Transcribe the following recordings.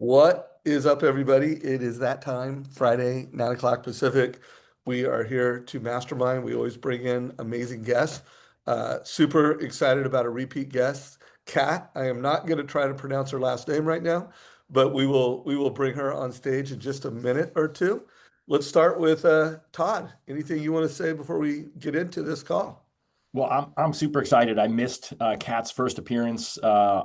What is up, everybody? It is that time, Friday, 9 o'clock Pacific. We are here to mastermind. We always bring in amazing guests. Super excited about a repeat guest, Kat. I am not going to try to pronounce her last name right now, but we will bring her on stage in just a minute or two. Let's start with Todd. Anything you want to say before we get into this call? Well, I'm super excited. I missed Kat's first appearance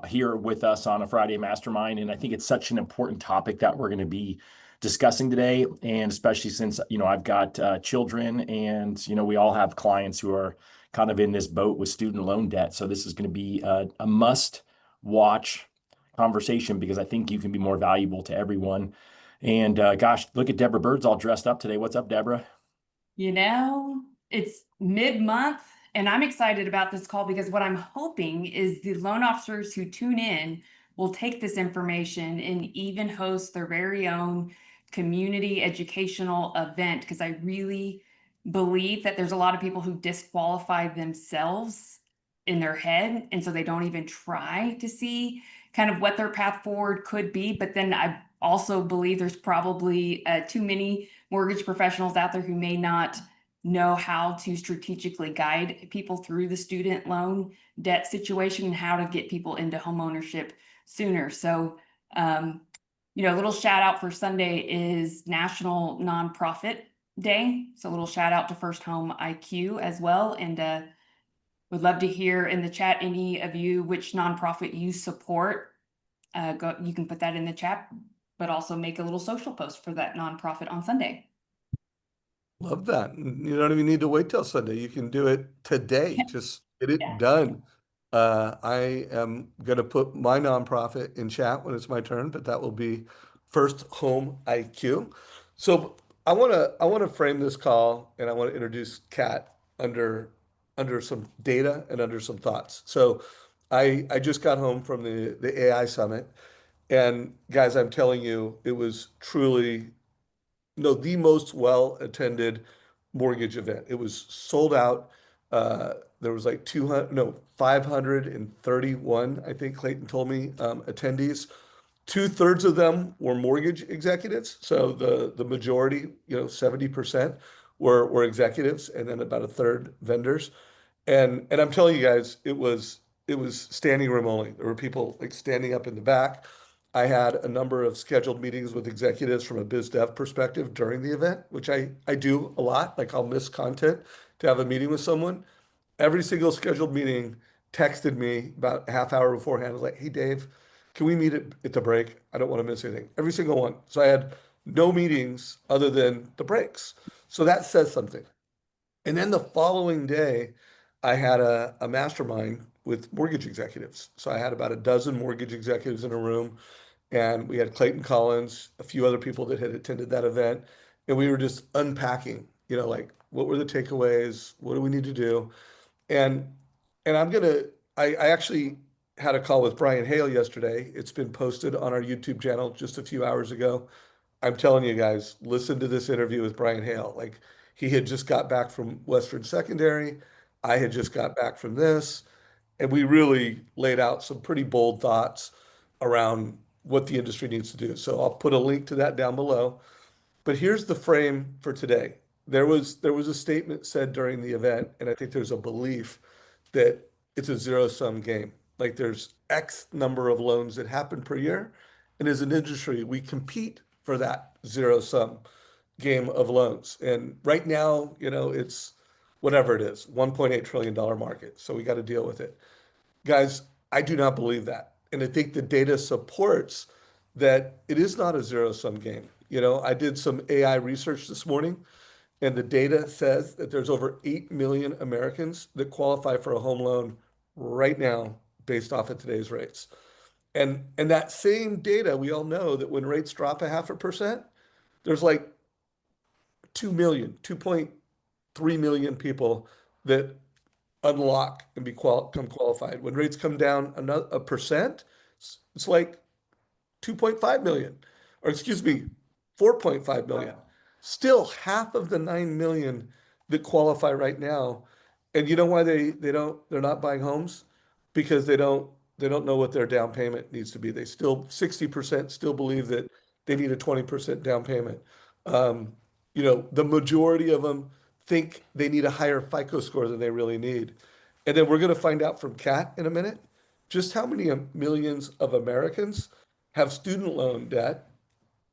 here with us on a Friday Mastermind, and I think it's such an important topic that we're going to be discussing today. And especially since I've got children, and we all have clients who are kind of in this boat with student loan debt. So this is going to be a must-watch conversation because I think you can be more valuable to everyone. And gosh, look at Deborah Bird's all dressed up today. What's up, Deborah? It's mid-month, and I'm excited about this call because what I'm hoping is the loan officers who tune in will take this information and even host their very own community educational event, because I really believe that there's a lot of people who disqualify themselves in their head, and so they don't even try to see kind of what their path forward could be. But then I also believe there's probably too many mortgage professionals out there who may not know how to strategically guide people through the student loan debt situation and how to get people into home ownership sooner. So, a little shout out for Sunday is National Nonprofit Day. So a little shout out to First Home IQ as well. And would love to hear in the chat any of you which nonprofit you support. You can put that in the chat, but also make a little social post for that nonprofit on Sunday. Love that. You don't even need to wait till Sunday. You can do it today. Just get it Yeah. done. I am going to put my nonprofit in chat when it's my turn, but that will be First Home IQ. So I want to frame this call and I want to introduce Kat under some data and under some thoughts. So I just got home from the AI summit, and guys, I'm telling you, it was truly the most well-attended mortgage event. It was sold out. There was like 200, no, 531, I think Clayton told me, attendees. Two-thirds of them were mortgage executives. So the majority, 70% were executives, and then about a third vendors. And I'm telling you guys, it was standing room only. There were people like standing up in the back. I had a number of scheduled meetings with executives from a biz dev perspective during the event, which I do a lot. Like I'll miss content to have a meeting with someone. Every single scheduled meeting texted me about a half hour beforehand. I was like, hey, Dave, can we meet at the break? I don't want to miss anything. Every single one. So I had no meetings other than the breaks. So that says something. And then the following day, I had a mastermind with mortgage executives. So I had about a dozen mortgage executives in a room, and we had Clayton Collins, a few other people that had attended that event, and we were just unpacking, like what were the takeaways, what do we need to do, and and I actually had a call with Brian Hale yesterday. It's been posted on our YouTube channel just a few hours ago. I'm telling you guys, listen to this interview with Brian Hale. Like he had just got back from Western Secondary. I had just got back from this. And we really laid out some pretty bold thoughts around what the industry needs to do. So I'll put a link to that down below. But here's the frame for today. There was a statement said during the event, and I think there's a belief that it's a zero-sum game. Like there's X number of loans that happen per year, and as an industry, we compete for that zero-sum game of loans. And right now, it's whatever it is, $1.8 trillion market. So we got to deal with it. Guys, I do not believe that. And I think the data supports that it is not a zero-sum game. I did some AI research this morning, and the data says that there's over 8 million Americans that qualify for a home loan right now based off of today's rates. And that same data, we all know that when rates drop a 0.5%, there's like 2 million, 2.3 million people that unlock and become qualified. When rates come down a percent, it's like 2.5 million, or excuse me, 4.5 million. Still half of the 9 million that qualify right now. And you know why they're not buying homes? Because they don't They don't know what their down payment needs to be. They still, 60% still believe that they need a 20% down payment. Um, the majority of them think they need a higher FICO score than they really need. And then we're going to find out from Kat in a minute just how many millions of Americans have student loan debt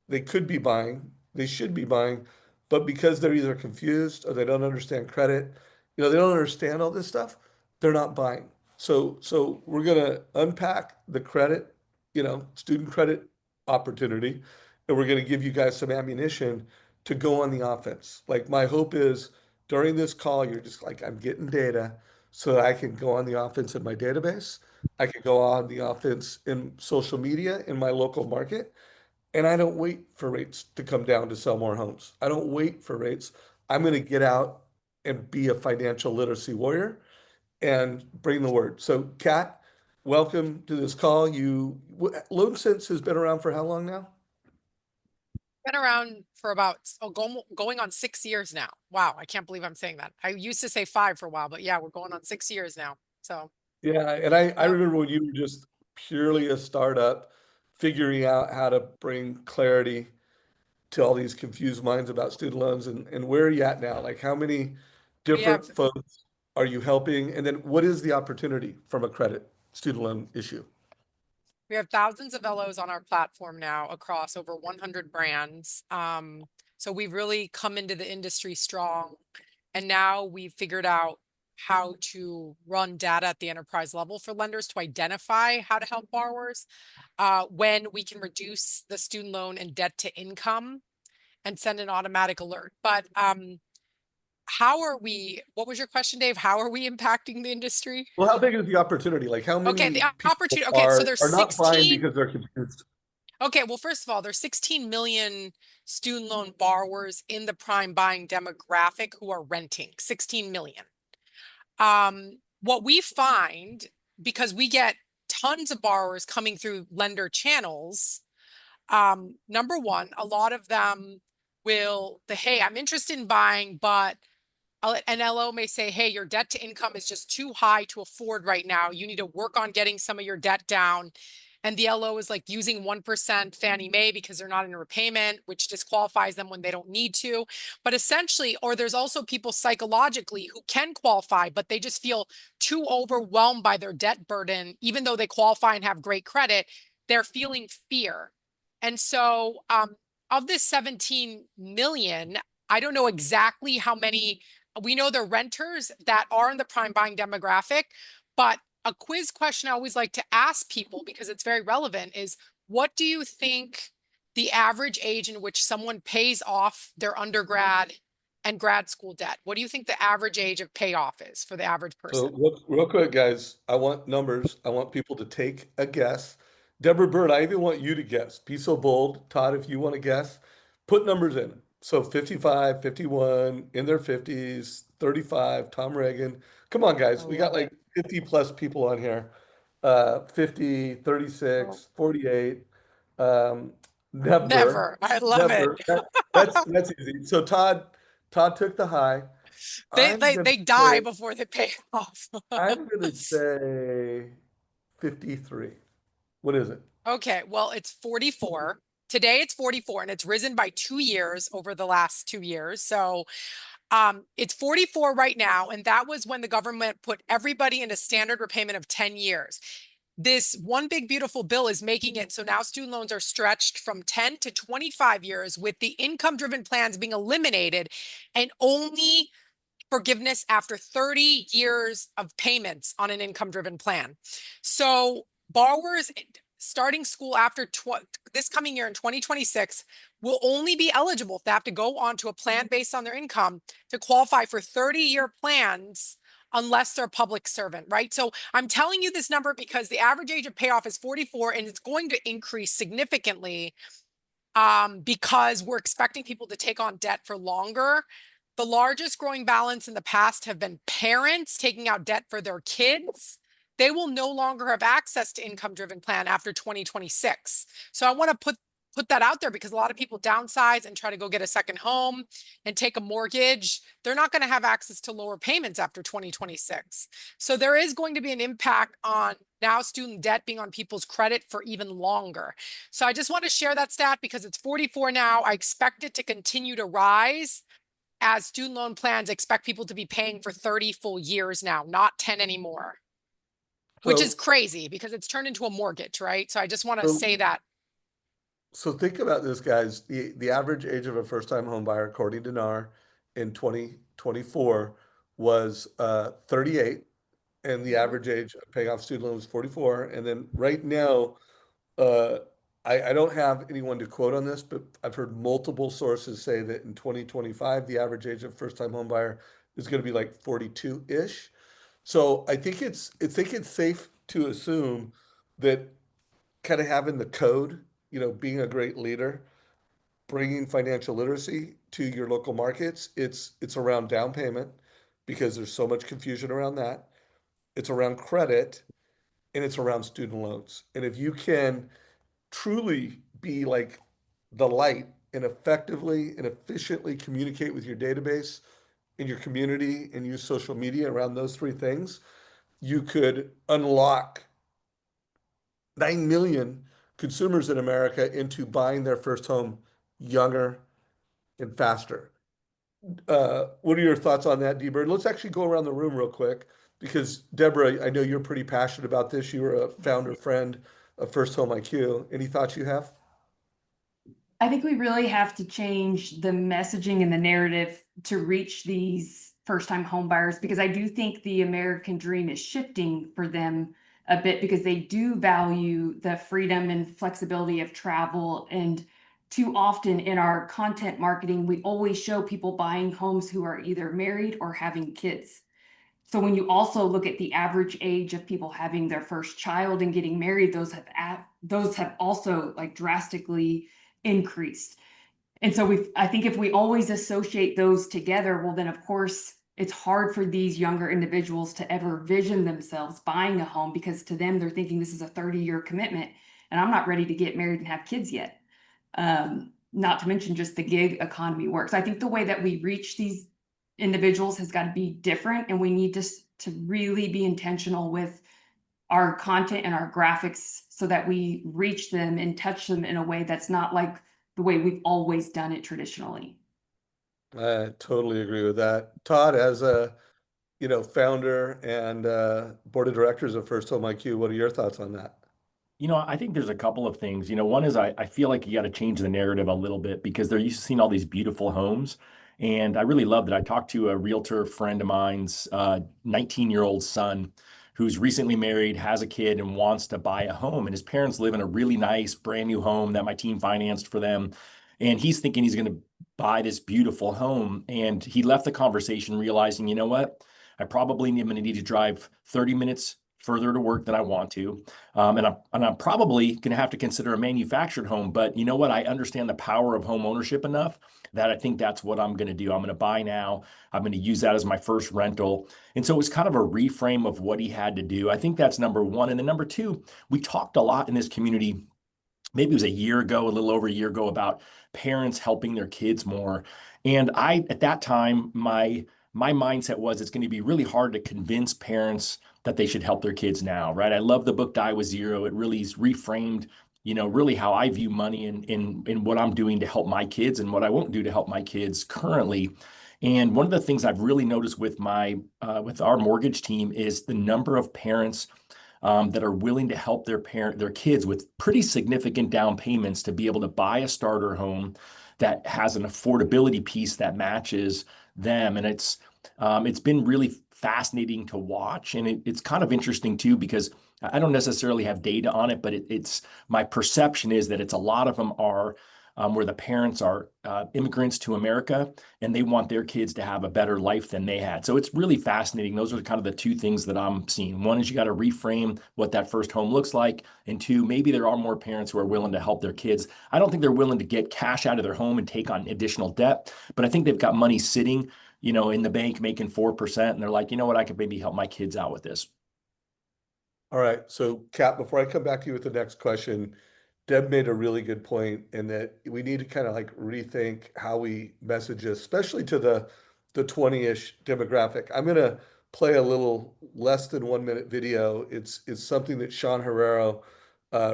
they could be buying, they should be buying, but because they're either confused or they don't understand credit, they don't understand all this stuff, they're not buying. So we're gonna unpack the credit, student credit opportunity, and we're gonna give you guys some ammunition to go on the offense. Like my hope is during this call, you're just like, I'm getting data so that I can go on the offense in my database. I can go on the offense in social media in my local market. And I don't wait for rates to come down to sell more homes. I don't wait for rates. I'm going to get out and be a financial literacy warrior and bring the word. So, Kat, welcome to this call. LoanSense has been around for how long now? Been around for about going on 6 years now. Wow, I can't believe I'm saying that. I used to say 5 for a while, but yeah, we're going on 6 years now. So Yeah, and I yep. remember when you were just purely a startup, figuring out how to bring clarity to all these confused minds about student loans, and where are you at now? Like how many We different have folks are you helping? And then what is the opportunity from a credit student loan issue? we have thousands of LOs on our platform now across over 100 brands. So we've really come into the industry strong, and now we've figured out how to run data at the enterprise level for lenders to identify how to help borrowers when we can reduce the student loan and debt to income and send an automatic alert. But what was your question, Dave? How are we impacting the industry? Well, how big is the opportunity? Like how Okay, many the people opportunity. Okay, so there's are not buying 16. because they're confused? Okay, well, first of all, there's 16 million student loan borrowers in the prime buying demographic who are renting. 16 million. What we find, because we get tons of borrowers coming through lender channels, number one, a lot of them hey, I'm interested in buying, but an LO may say, hey, your debt to income is just too high to afford right now. You need to work on getting some of your debt down. And the LO is like using 1% Fannie Mae because they're not in a repayment, which disqualifies them when they don't need to. But essentially, or there's also people psychologically who can qualify, but they just feel too overwhelmed by their debt burden. Even though they qualify and have great credit, they're feeling fear. And so of this 17 million, I don't know exactly how many. We know they're renters that are in the prime buying demographic, but a quiz question I always like to ask people because it's very relevant is, what do you think the average age in which someone pays off their undergrad and grad school debt? What do you think the average age of payoff is for the average So person? real quick, guys, I want numbers. I want people to take a guess. Deborah Bird, I even want you to guess. Be so bold. Todd, if you want to guess, put numbers in. So 55, 51, in their 50s, 35, Tom Reagan. Come on, I guys. We got love like it. 50 plus people on here. 50, Oh, 36, 48. Um, never, never. I love it. never. That's easy. So Todd took the high. They, I'm they, gonna they die say before they pay off. I'm gonna say 53. What is it? Okay, well, it's 44. Today it's 44 and it's risen by 2 years over the last 2 years. So it's 44 right now. And that was when the government put everybody in a standard repayment of 10 years. This one big beautiful bill is making it so now student loans are stretched from 10 to 25 years, with the income driven plans being eliminated and only forgiveness after 30 years of payments on an income driven plan. So borrowers starting school after this coming year in 2026 will only be eligible if they have to go on to a plan based on their income to qualify for 30-year plans unless they're a public servant, right? So I'm telling you this number because the average age of payoff is 44 and it's going to increase significantly because we're expecting people to take on debt for longer. The largest growing balance in the past have been parents taking out debt for their kids. They will no longer have access to income driven plan after 2026. So I want to put put that out there because a lot of people downsize and try to go get a second home and take a mortgage. They're not going to have access to lower payments after 2026. So there is going to be an impact on now student debt being on people's credit for even longer. So I just want to share that stat because it's 44 now. I expect it to continue to rise as student loan plans expect people to be paying for 30 full years now, not 10 anymore, which is So, crazy because it's turned into a mortgage, right? So I just want to so, say that. so think about this, guys. The average age of a first-time home buyer, according to NAR, in 2024 was 38, and the average age of paying off student loans was 44. And then right now, uh, I don't have anyone to quote on this, but I've heard multiple sources say that in 2025, the average age of first-time home buyer is going to be like 42-ish. So I think it's safe to assume that kind of having the code, being a great leader, bringing financial literacy to your local markets, it's around down payment because there's so much confusion around that. It's around credit and it's around student loans. And if you can truly be like the light and effectively and efficiently communicate with your database in your community and use social media around those three things, you could unlock 9 million consumers in America into buying their first home younger and faster. What are your thoughts on that, D-Bird? Let's actually go around the room real quick because Deborah, I know you're pretty passionate about this. You were a founder friend of First Home IQ. Any thoughts you have? I think we really have to change the messaging and the narrative to reach these first-time home buyers because I do think the American dream is shifting for them a bit because they do value the freedom and flexibility of travel. And too often in our content marketing, we always show people buying homes who are either married or having kids. So when you also look at the average age of people having their first child and getting married, those have also like drastically increased. And so I think if we always associate those together, well, then of course it's hard for these younger individuals to ever vision themselves buying a home because to them, they're thinking this is a 30-year commitment and I'm not ready to get married and have kids yet. Not to mention just the gig economy works. I think the way that we reach these individuals has got to be different and we need to really be intentional with our content and our graphics so that we reach them and touch them in a way that's not like the way we've always done it traditionally. I totally agree with that. Todd, as a founder and board of directors of First Home IQ, what are your thoughts on that? I think there's a couple of things. One is I feel like you got to change the narrative a little bit because they're used to seeing all these beautiful homes. And I really love that. I talked to a realtor friend of mine's 19-year-old son who's recently married, has a kid, and wants to buy a home. And his parents live in a really nice, brand new home that my team financed for them. And he's thinking he's going to buy this beautiful home. And he left the conversation realizing, you know what? I probably am going to need to drive 30 minutes further to work than I want to. And I'm probably going to have to consider a manufactured home. But you know what? I understand the power of home ownership enough that I think that's what I'm going to do. I'm going to buy now. I'm going to use that as my first rental. And so it was kind of a reframe of what he had to do. I think that's number one. And then number two, we talked a lot in this community, maybe it was a year ago, a little over a year ago, about parents helping their kids more. And at that time, my mindset was it's going to be really hard to convince parents that they should help their kids now, right? I love the book Die with Zero. It really is reframed, really how I view money and what I'm doing to help my kids and what I won't do to help my kids currently. And one of the things I've really noticed with with our mortgage team is the number of parents that are willing to help their kids with pretty significant down payments to be able to buy a starter home that has an affordability piece that matches them. And it's been really fascinating to watch. And it's kind of interesting too, because I don't necessarily have data on it, but it's my perception is that it's a lot of them are where the parents are immigrants to America and they want their kids to have a better life than they had. So it's really fascinating. Those are kind of the two things that I'm seeing. One is you got to reframe what that first home looks like. And two, maybe there are more parents who are willing to help their kids. I don't think they're willing to get cash out of their home and take on additional debt, but I think they've got money sitting, in the bank making 4%. And they're like, you know what, I could maybe help my kids out with this. All right. So, Cap, before I come back to you with the next question, Deb made a really good point in that we need to kind of like rethink how we message this, especially to the 20-ish demographic. I'm gonna play a little less than 1 minute video. It's something that Sean Herrero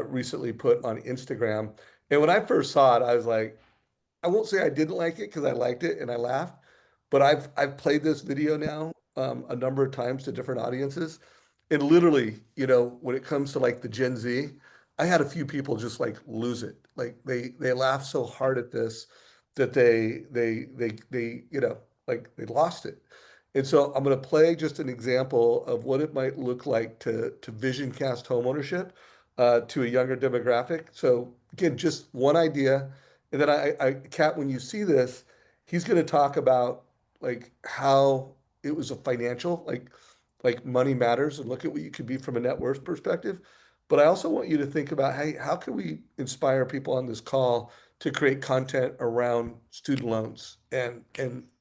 recently put on Instagram. And when I first saw it, I was like, I won't say I didn't like it because I liked it and I laughed, but I've played this video now a number of times to different audiences. And literally, when it comes to like the Gen Z, I had a few people just like lose it. Like they laugh so hard at this that like they lost it. And so I'm going to play just an example of what it might look like to vision cast homeownership to a younger demographic. So again, just one idea. And then Kat, when you see this, he's going to talk about like how it was a financial, like money matters and look at what you could be from a net worth perspective. But I also want you to think about, hey, how can we inspire people on this call to create content around student loans and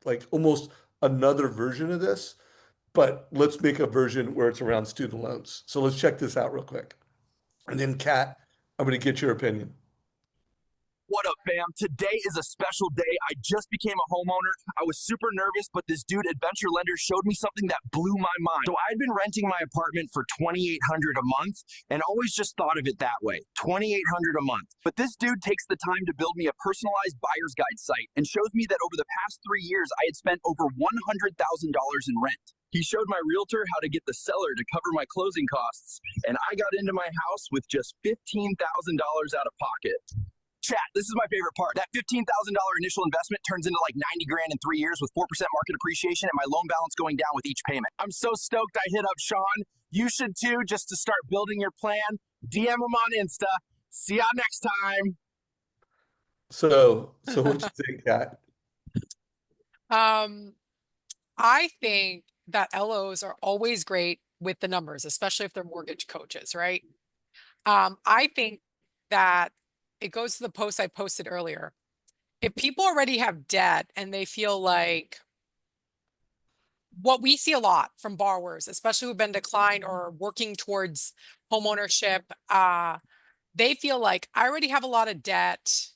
like almost another version of this, but let's make a version where it's around student loans. So let's check this out real quick. And then Kat, I'm going to get your opinion. What up, fam? Today is a special day. I just became a homeowner. I was super nervous, but this dude, Adventure Lender, showed me something that blew my mind. So I'd been renting my apartment for $2,800 a month and always just thought of it that way, $2,800 a month. But this dude takes the time to build me a personalized buyer's guide site and shows me that over the past 3 years, I had spent over $100,000 in rent. He showed my realtor how to get the seller to cover my closing costs, and I got into my house with just $15,000 out of pocket. Chat, this is my favorite part. That $15,000 initial investment turns into like 90 grand in 3 years with 4% market appreciation and my loan balance going down with each payment. I'm so stoked I hit up Sean. You should too, just to start building your plan. DM him on Insta. See y'all next time. So what you think, Kat? I think that LOs are always great with the numbers, especially if they're mortgage coaches, right? I think that it goes to the post I posted earlier. If people already have debt and they feel like what we see a lot from borrowers, especially who've been declined or working towards homeownership, they feel like I already have a lot of debt.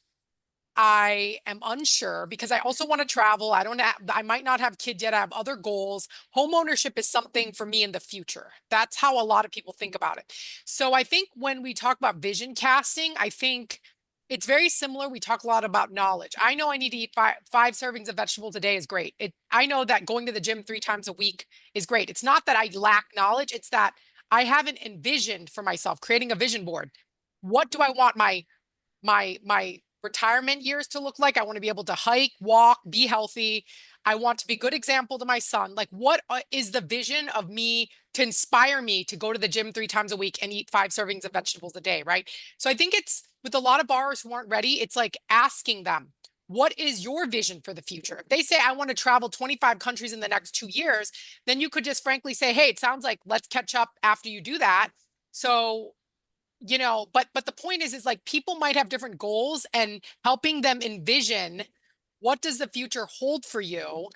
I am unsure because I also want to travel. I might not have kids yet. I have other goals. Homeownership is something for me in the future. That's how a lot of people think about it. So I think when we talk about vision casting, I think it's very similar. We talk a lot about knowledge. I know I need to eat five servings of vegetables a day is great. I know that going to the gym 3 times a week is great. It's not that I lack knowledge. It's that I haven't envisioned for myself, creating a vision board. What do I want my retirement years to look like? I want to be able to hike, walk, be healthy. I want to be a good example to my son. Like, what is the vision of me to inspire me to go to the gym 3 times a week and eat 5 servings of vegetables a day, right? So I think it's with a lot of borrowers who aren't ready, it's like asking them, what is your vision for the future? If they say, I want to travel 25 countries in the next 2 years, then you could just frankly say, hey, it sounds like let's catch up after you do that. So but the point is like people might have different goals, and helping them envision what does the future hold for you.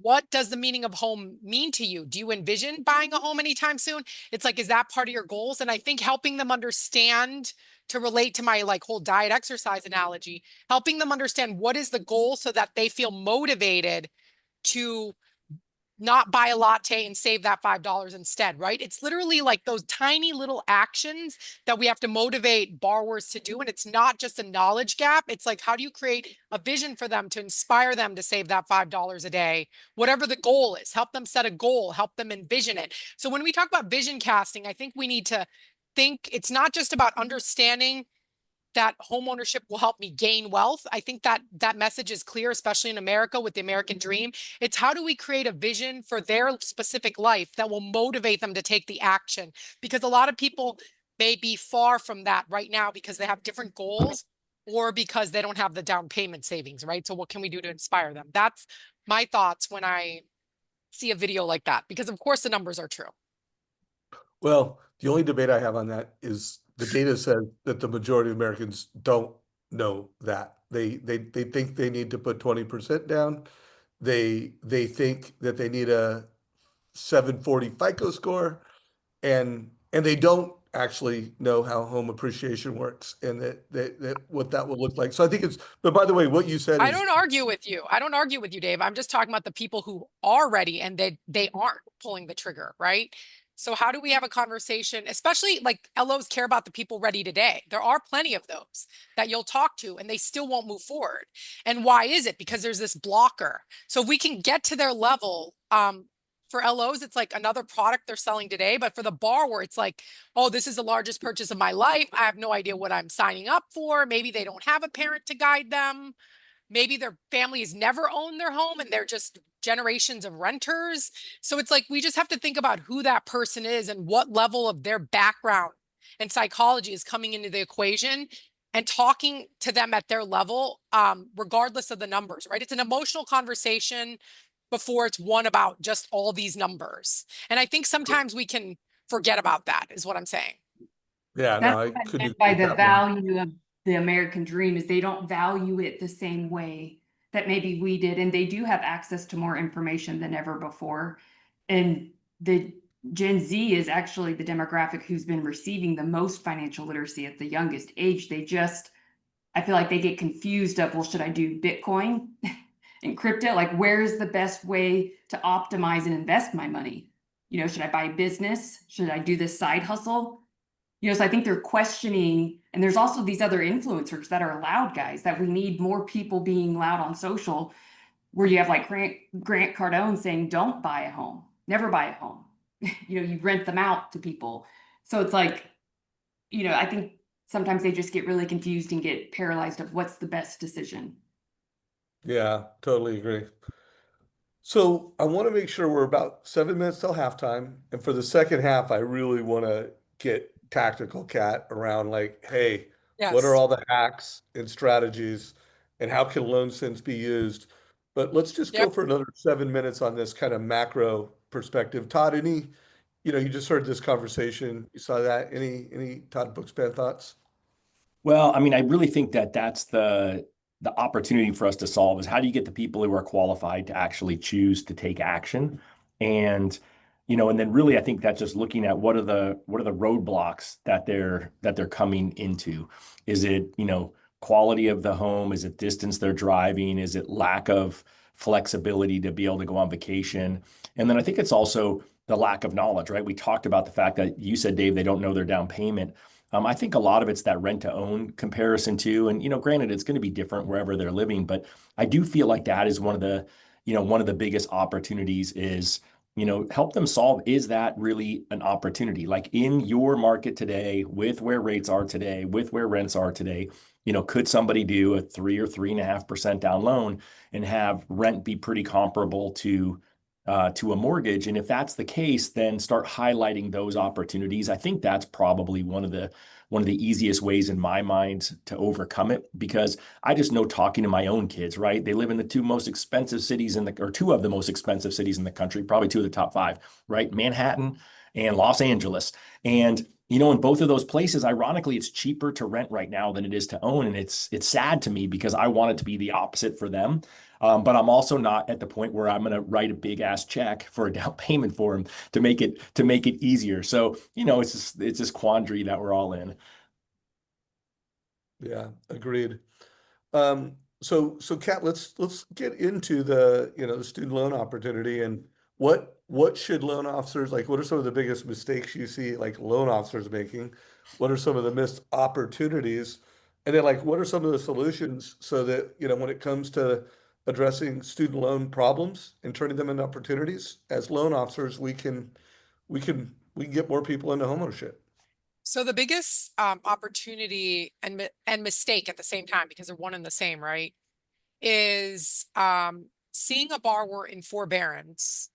What does the meaning of home mean to you? Do you envision buying a home anytime soon? It's like, is that part of your goals? And I think helping them understand, to relate to my like whole diet exercise analogy, helping them understand what is the goal so that they feel motivated to not buy a latte and save that $5 instead, right? It's literally like those tiny little actions that we have to motivate borrowers to do. And it's not just a knowledge gap. It's like, how do you create a vision for them to inspire them to save that $5 a day? Whatever the goal is, help them set a goal, help them envision it. So when we talk about vision casting, I think we need to think it's not just about understanding that homeownership will help me gain wealth. I think that that message is clear, especially in America with the American dream. It's how do we create a vision for their specific life that will motivate them to take the action? Because a lot of people may be far from that right now because they have different goals or because they don't have the down payment savings, right? So what can we do to inspire them? That's my thoughts when I see a video like that, because of course the numbers are true. Well, the only debate I have on that is the data says that the majority of Americans don't know that. They think they need to put 20% down. They think that they need a 740 FICO score, and they don't actually know how home appreciation works and that what that would look like. So I think but by the way, what you said I is, don't argue with you. I don't argue with you, Dave. I'm just talking about the people who are ready and they aren't pulling the trigger, right? So how do we have a conversation, especially like LOs care about the people ready today. There are plenty of those that you'll talk to and they still won't move forward. And why is it? Because there's this blocker. So if we can get to their level, for LOs, it's like another product they're selling today. But for the borrower, it's like, oh, this is the largest purchase of my life. I have no idea what I'm signing up for. Maybe they don't have a parent to guide them. Maybe their family has never owned their home and they're just generations of renters. So it's like we just have to think about who that person is and what level of their background and psychology is coming into the equation and talking to them at their level, regardless of the numbers, right? It's an emotional conversation before it's one about just all these numbers. And I think sometimes we can forget about that, is what I'm saying. yeah, no, That's I what I couldn't meant agree by with the that more. value of the American dream is they don't value it the same way that maybe we did. And they do have access to more information than ever before. And the Gen Z is actually the demographic who's been receiving the most financial literacy at the youngest age. I feel like they get confused of, well, should I do Bitcoin and crypto? Like, where's the best way to optimize and invest my money? Should I buy a business? Should I do this side hustle? So I think they're questioning, and there's also these other influencers that are loud guys that we need more people being loud on social, where you have like Grant Cardone saying, don't buy a home, never buy a home. You rent them out to people. So it's like, I think sometimes they just get really confused and get paralyzed of what's the best decision. Yeah, totally agree. So I want to make sure we're about 7 minutes till halftime. And for the second half, I really want to get tactical, Kat, around like, hey, what are Yes. all the hacks and strategies and how can LoanSense be used? But let's just go Yep. for another 7 minutes on this kind of macro perspective. Todd, you just heard this conversation. You saw that. Any Todd Bookspan thoughts? Well, I mean, I really think that that's the opportunity for us to solve is how do you get the people who are qualified to actually choose to take action? And, and then really I think that's just looking at what are the roadblocks that they're coming into. Is it, quality of the home? Is it distance they're driving? Is it lack of flexibility to be able to go on vacation? And then I think it's also the lack of knowledge, right? We talked about the fact that you said, Dave, they don't know their down payment. I think a lot of it's that rent to own comparison too. And, granted, it's going to be different wherever they're living, but I do feel like that is one of the biggest opportunities is, help them solve, is that really an opportunity? Like in your market today, with where rates are today, with where rents are today, could somebody do a 3 or 3.5% down loan and have rent be pretty comparable to a mortgage? And if that's the case, then start highlighting those opportunities. I think that's probably one of the easiest ways in my mind to overcome it, because I just know, talking to my own kids, right? They live in the two most expensive cities or two of the most expensive cities in the country, probably two of the top five, right? Manhattan and Los Angeles. And in both of those places, ironically, it's cheaper to rent right now than it is to own. And it's sad to me because I want it to be the opposite for them. But I'm also not at the point where I'm going to write a big ass check for a down payment for them to make it easier. So, it's this quandary that we're all in. Yeah, agreed. So Kat, let's get into the student loan opportunity and what should loan officers like? What are some of the biggest mistakes you see like loan officers making? What are some of the missed opportunities? And then like what are some of the solutions so that when it comes to addressing student loan problems and turning them into opportunities, as loan officers, we can get more people into homeownership. So the biggest opportunity and mistake at the same time, because they're one and the same, right, is seeing a borrower in forbearance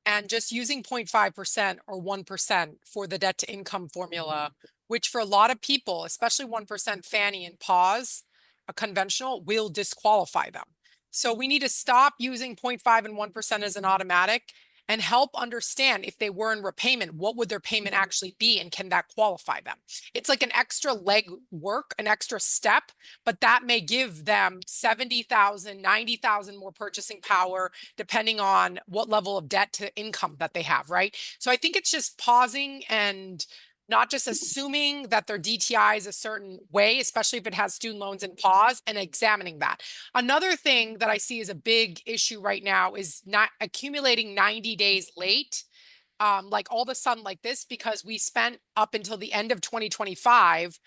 and just using 0.5% or 1% for the debt to income formula, which for a lot of people, especially 1% Fannie and pause, a conventional, will disqualify them. So we need to stop using 0.5 and 1% as an automatic and help understand, if they were in repayment, what would their payment actually be and can that qualify them? It's like an extra leg work, an extra step, but that may give them 70,000, 90,000 more purchasing power, depending on what level of debt to income that they have, right? So I think it's just pausing and not just assuming that their DTI is a certain way, especially if it has student loans in pause, and examining that. Another thing that I see as a big issue right now is not accumulating 90 days late, like all of a sudden like this, because we spent up until the end of 2025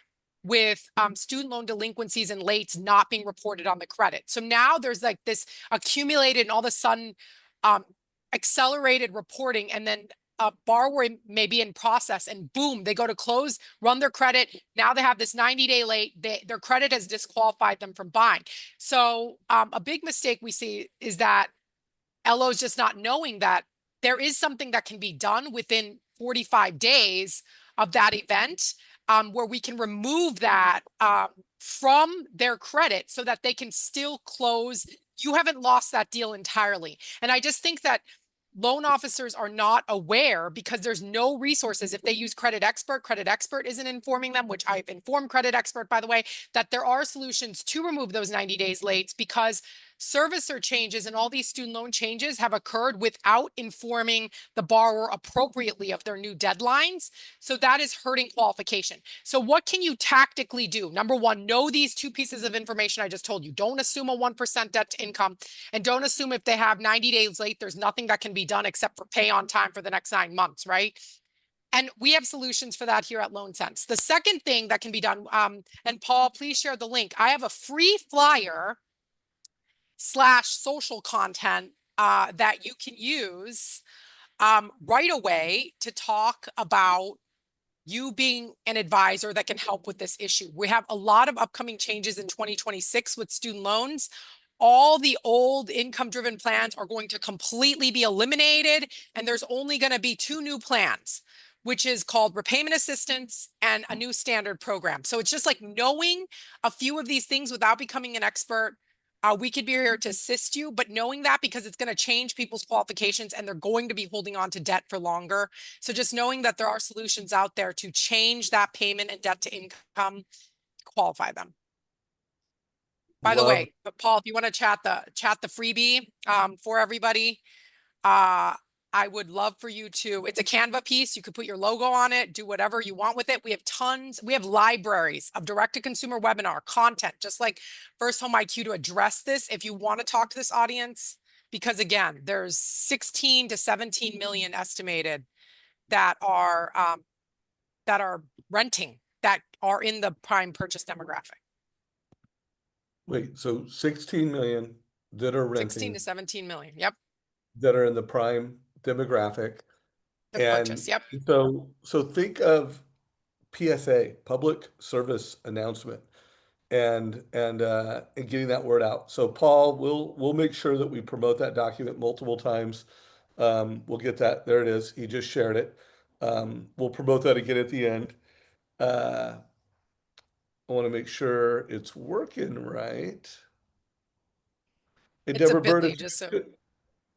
with student loan delinquencies and lates not being reported on the credit. So now there's like this accumulated and all of a sudden accelerated reporting, and then a borrower may be in process and boom, they go to close, run their credit. Now they have this 90-day late, their credit has disqualified them from buying. So a big mistake we see is that LOs just not knowing that there is something that can be done within 45 days of that event, where we can remove that from their credit so that they can still close. You haven't lost that deal entirely. And I just think that loan officers are not aware because there's no resources. If they use Credit Expert isn't informing them, which I've informed Credit Expert, by the way, that there are solutions to remove those 90 days late, because servicer changes and all these student loan changes have occurred without informing the borrower appropriately of their new deadlines. So that is hurting qualification. So what can you tactically do? Number one, know these two pieces of information I just told you. Don't assume a 1% debt to income, and don't assume if they have 90 days late, there's nothing that can be done except for pay on time for the next 9 months, right? And we have solutions for that here at LoanSense. The second thing that can be done, and Paul, please share the link. I have a free flyer / social content that you can use right away to talk about you being an advisor that can help with this issue. We have a lot of upcoming changes in 2026 with student loans. All the old income-driven plans are going to completely be eliminated, and there's only going to be 2 new plans, which is called repayment assistance and a new standard program. So it's just like knowing a few of these things without becoming an expert. We could be here to assist you, but knowing that, because it's going to change people's qualifications and they're going to be holding on to debt for longer. So just knowing that there are solutions out there to change that payment and debt to income, qualify them. By the way, but Paul, if you want to chat the freebie for everybody, I would love for you to, it's a Canva piece. You could put your logo on it, do whatever you want with it. We have libraries of direct-to-consumer webinar content, just like First Home IQ, to address this. If you want to talk to this audience, because again, there's 16 to 17 million estimated that are renting, that are in the prime purchase demographic. Wait, so 16 million that are 16 renting, to 17 million. Yep. that are in the prime demographic. The purchase. Yep. So think of PSA, public service announcement, and getting that word out. So Paul, we'll make sure that we promote that document multiple times. We'll get that. There it is. He just shared it. We'll promote that again at the end. I want to make sure it's working right. And It's a Deborah Bird, bit.ly, just so.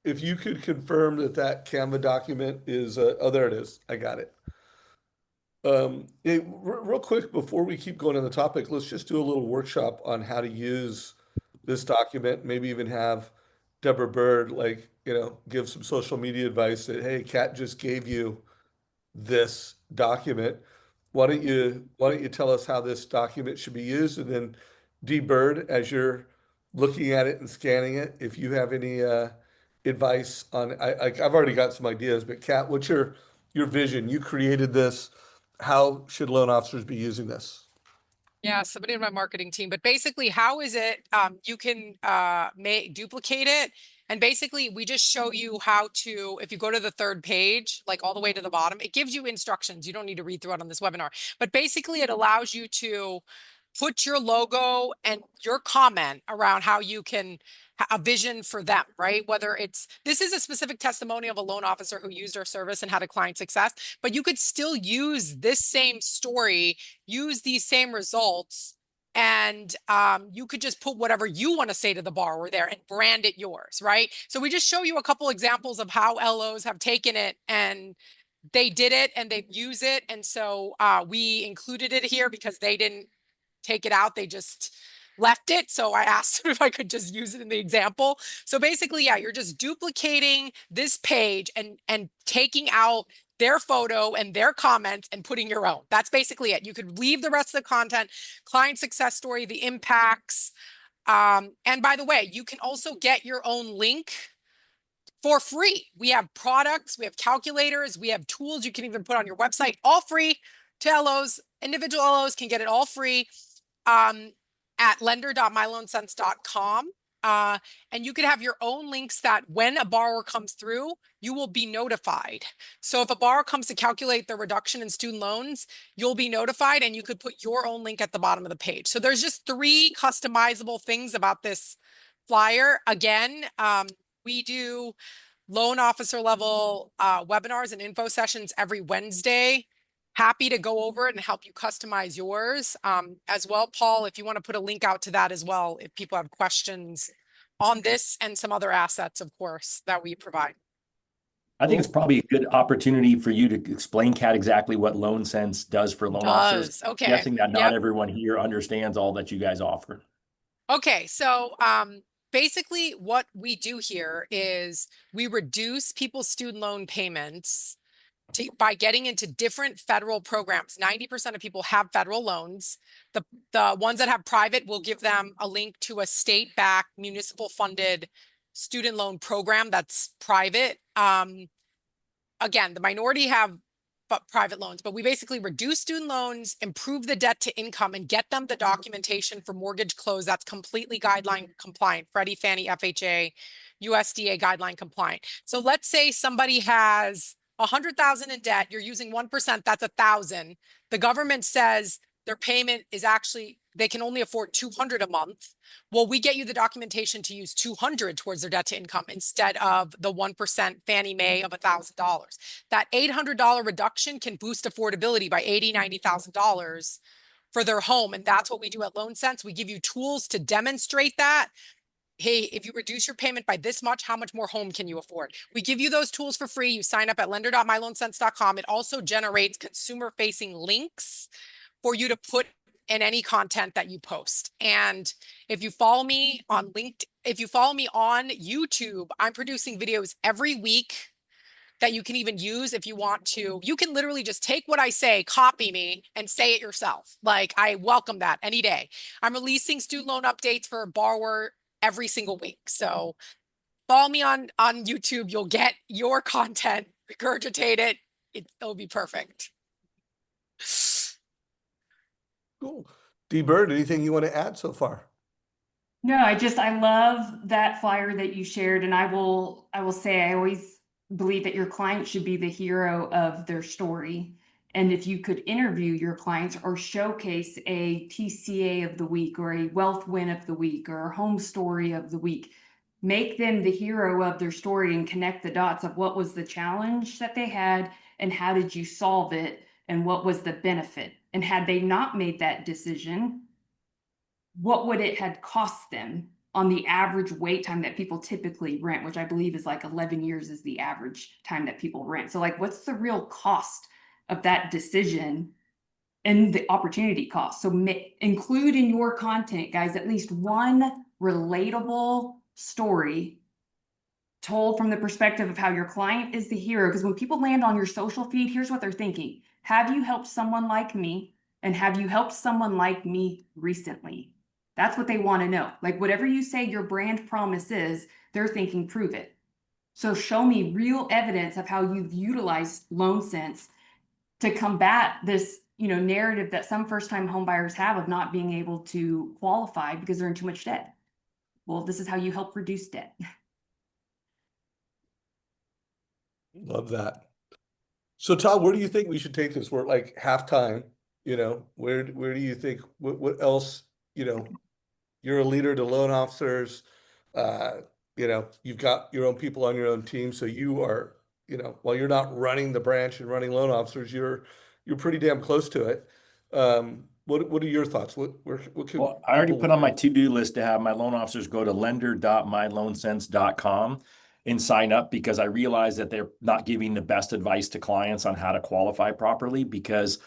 if you could confirm that Canva document is, oh, there it is. I got it. Real quick, before we keep going on the topic, let's just do a little workshop on how to use this document. Maybe even have Deborah Bird, give some social media advice that, hey, Kat just gave you this document. Why don't you tell us how this document should be used? And then D Bird, as you're looking at it and scanning it, if you have any advice on, I've already got some ideas, but Kat, what's your vision? You created this. How should loan officers be using this? Yeah, somebody in my marketing team, but basically how is it, you can duplicate it. And basically we just show you how to, if you go to the 3rd page, like all the way to the bottom, it gives you instructions. You don't need to read through it on this webinar, but basically it allows you to put your logo and your comment around how you can a vision for them, right? Whether it's, this is a specific testimonial of a loan officer who used our service and had a client success, but you could still use this same story, use these same results, and you could just put whatever you want to say to the borrower there and brand it yours, right? So we just show you a couple examples of how LOs have taken it and they did it and they use it. And so we included it here because they didn't take it out. They just left it. So I asked them if I could just use it in the example. So basically, yeah, you're just duplicating this page and taking out their photo and their comments and putting your own. That's basically it. You could leave the rest of the content, client success story, the impacts. And by the way, you can also get your own link for free. We have products, we have calculators, we have tools you can even put on your website, all free to LOs. Individual LOs can get it all free at lender.myloansense.com. And you could have your own links that when a borrower comes through, you will be notified. So if a borrower comes to calculate the reduction in student loans, you'll be notified and you could put your own link at the bottom of the page. So there's just 3 customizable things about this flyer. Again, we do loan officer level webinars and info sessions every Wednesday. Happy to go over it and help you customize yours as well. Paul, if you want to put a link out to that as well, if people have questions on this and some other assets, of course, that we provide. I think it's probably a good opportunity for you to explain, Kat, exactly what LoanSense does for loan officers. Okay. Guessing that not everyone here understands all that you guys offer. Okay, so basically what we do here is we reduce people's student loan payments by getting into different federal programs. 90% of people have federal loans. The ones that have private will give them a link to a state-backed, municipal-funded student loan program that's private. Again, the minority have private loans, but we basically reduce student loans, improve the debt to income, and get them the documentation for mortgage close that's completely guideline compliant. Freddie, Fannie, FHA, USDA guideline compliant. So let's say somebody has 100,000 in debt. You're using 1%. That's 1,000. The government says their payment is actually, they can only afford 200 a month. Well, we get you the documentation to use 200 towards their debt to income instead of the 1% Fannie Mae of $1,000. That $800 reduction can boost affordability by $80,000, $90,000 for their home. And that's what we do at LoanSense. We give you tools to demonstrate that. Hey, if you reduce your payment by this much, how much more home can you afford? We give you those tools for free. You sign up at lender.myloansense.com. It also generates consumer-facing links for you to put in any content that you post. And if you follow me on LinkedIn, if you follow me on YouTube, I'm producing videos every week that you can even use if you want to. You can literally just take what I say, copy me, and say it yourself. Like, I welcome that any day. I'm releasing student loan updates for a borrower every single week. So follow me on YouTube. You'll get your content, regurgitate it. It'll be perfect. Cool. D Bird, anything you want to add so far? No, I love that flyer that you shared. And I will say, I always believe that your client should be the hero of their story. And if you could interview your clients or showcase a TCA of the week or a wealth win of the week or a home story of the week, make them the hero of their story and connect the dots of what was the challenge that they had and how did you solve it and what was the benefit. And had they not made that decision, what would it had cost them on the average wait time that people typically rent, which I believe is like 11 years is the average time that people rent. So like, what's the real cost of that decision and the opportunity cost? So include in your content, guys, at least one relatable story told from the perspective of how your client is the hero. Because when people land on your social feed, here's what they're thinking. Have you helped someone like me? And have you helped someone like me recently? That's what they want to know. Like, whatever you say your brand promise is, they're thinking, prove it. So show me real evidence of how you've utilized LoanSense to combat this, narrative that some first-time homebuyers have of not being able to qualify because they're in too much debt. Well, this is how you help reduce debt. Love that. So Todd, where do you think we should take this? We're like halftime, where do you think, what else, you're a leader to loan officers, you've got your own people on your own team. So you are, while you're not running the branch and running loan officers, you're pretty damn close to it. What are your thoughts? Well, I already put on my to-do list to have my loan officers go to lender.myloansense.com and sign up, because I realize that they're not giving the best advice to clients on how to qualify properly. Because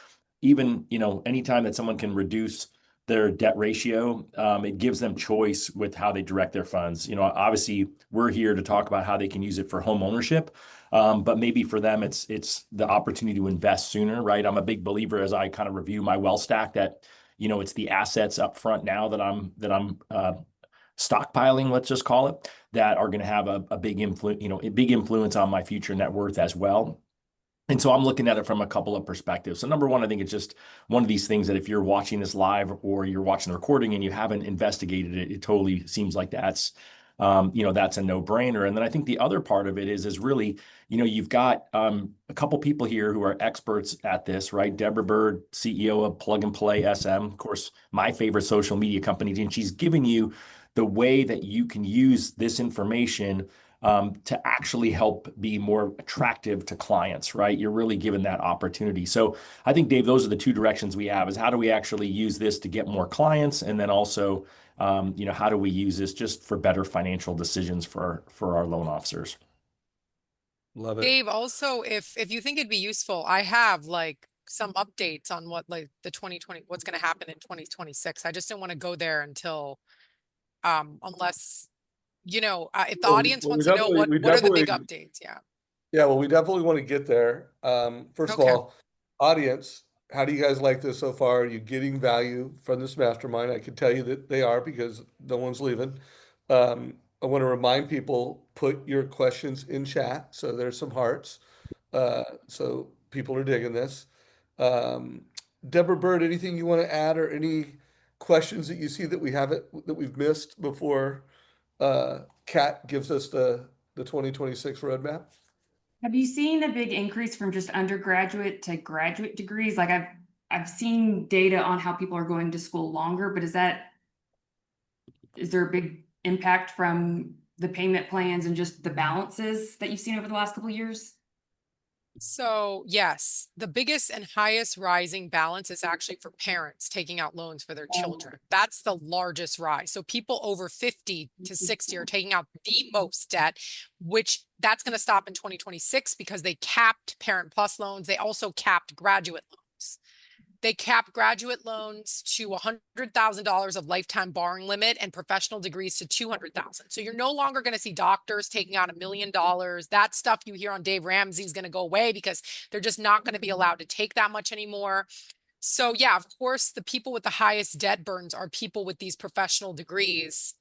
even, anytime that someone can reduce their debt ratio. It gives them choice with how they direct their funds. You know, obviously we're here to talk about how they can use it for home ownership. But maybe for them, it's the opportunity to invest sooner, right? I'm a big believer as I kind of review my wealth stack that, you know, it's the assets up front now that I'm stockpiling, let's just call it, that are going to have a big influence, you know, a big influence on my future net worth as well. And so I'm looking at it from a couple of perspectives. So number one, I think it's just one of these things that if you're watching this live or you're watching the recording and you haven't investigated it, it totally seems like that's, you know, that's a no-brainer. And then I think the other part of it is really, you know, you've got a couple people here who are experts at this, right? Deborah Bird, CEO of Plug and Play SM, of course, my favorite social media company, and she's giving you the way that you can use this information to actually help be more attractive to clients, right? You're really given that opportunity. So I think, Dave, those are the two directions we have: is how do we actually use this to get more clients, and then also, you know, how do we use this just for better financial decisions for our loan officers? Love it. Dave, also, if you think it'd be useful, I have like some updates on what like the 2020, what's going to happen in 2026. I just didn't want to go there until, unless, you know, if the Well, audience wants to know what are the big updates? Yeah. yeah, well, we definitely want to get there. First of Okay. all, audience, how do you guys like this so far? Are you getting value from this mastermind? I can tell you that they are, because no one's leaving. I want to remind people, put your questions in chat. So there's some hearts. So people are digging this. Um, Deborah Bird, anything you want to add, or any questions that you see that we've missed before Kat gives us the 2026 roadmap? Have you seen a big increase from just undergraduate to graduate degrees? Like I've seen data on how people are going to school longer, but is there a big impact from the payment plans and just the balances that you've seen over the last couple of years? So yes, the biggest and highest rising balance is actually for parents taking out loans for their children. That's the largest rise. So people over 50 to 60 are taking out the most debt, which that's going to stop in 2026 because they capped Parent Plus loans. They also capped graduate loans. They capped graduate loans to $100,000 of lifetime borrowing limit and professional degrees to $200,000. So you're no longer going to see doctors taking out $1 million. That stuff you hear on Dave Ramsey is going to go away because they're just not going to be allowed to take that much anymore. So yeah, of course, the people with the highest debt burdens are people with these professional degrees.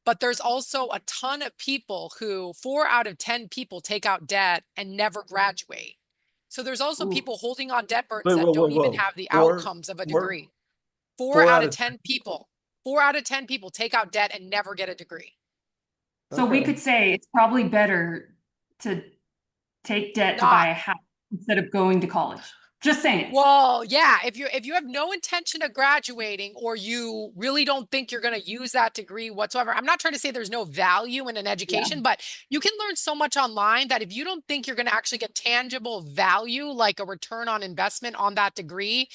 But there's also a ton of people who 4 out of 10 people take out debt and never graduate. So there's also people holding on debt burdens Wait, that whoa, whoa, don't even whoa. have the Four, outcomes of a four, degree. Four four out out of of 10 people, 4 out of 10 people take out debt and never get a degree. So we okay. could say it's probably better to take debt to Not buy a house instead of going to college. Just saying. Well, yeah, if you have no intention of graduating, or you really don't think you're going to use that degree whatsoever. I'm not trying to say there's no value in an education, but you can learn so much online that if you don't think you're going to actually get tangible value, like a return on investment on that degree,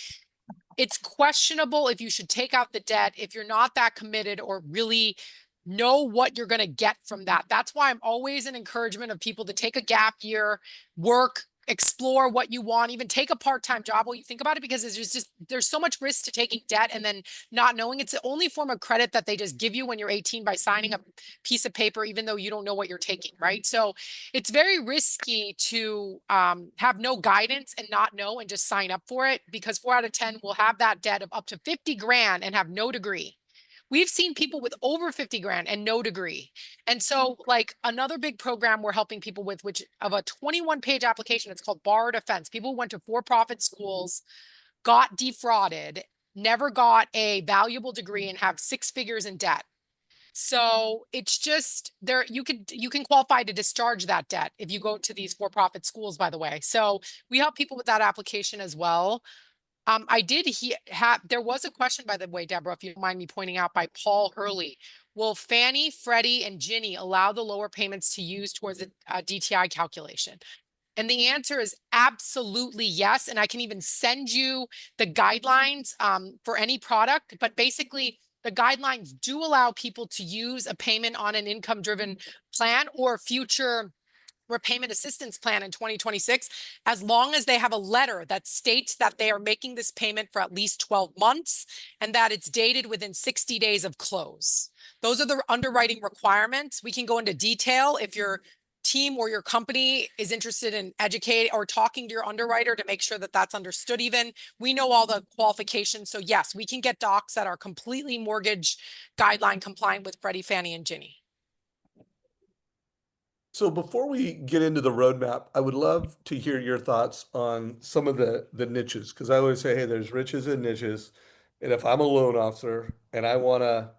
it's questionable if you should take out the debt if you're not that committed or really know what you're going to get from that. That's why I'm always an encouragement of people to take a gap year, work, explore what you want, even take a part-time job while you think about it, because there's so much risk to taking debt and then not knowing. It's the only form of credit that they just give you when you're 18 by signing a piece of paper, even though you don't know what you're taking, right? So it's very risky to have no guidance and not know and just sign up for it, because 4 out of 10 will have that debt of up to 50 grand and have no degree. We've seen people with over 50 grand and no degree. And so like another big program we're helping people with, which of a 21-page application, it's called Bar Defense. People who went to for-profit schools, got defrauded, never got a valuable degree, and have 6 figures in debt. So it's just there, you can qualify to discharge that debt if you go to these for-profit schools, by the way. So we help people with that application as well. I did there was a question, by the way, Deborah, if you don't mind me pointing out, by Paul Hurley. Will Fannie, Freddie, and Ginnie allow the lower payments to use towards a DTI calculation? And the answer is absolutely yes. And I can even send you the guidelines for any product. But basically, the guidelines do allow people to use a payment on an income-driven plan or future repayment assistance plan in 2026, as long as they have a letter that states that they are making this payment for at least 12 months and that it's dated within 60 days of close. Those are the underwriting requirements. We can go into detail if your team or your company is interested in educating or talking to your underwriter to make sure that that's understood. Even we know all the qualifications. So yes, we can get docs that are completely mortgage guideline compliant with Freddie, Fannie, and Ginnie. So before we get into the roadmap, I would love to hear your thoughts on some of the niches, because I always say, hey, there's riches and niches. And if I'm a loan officer and I want to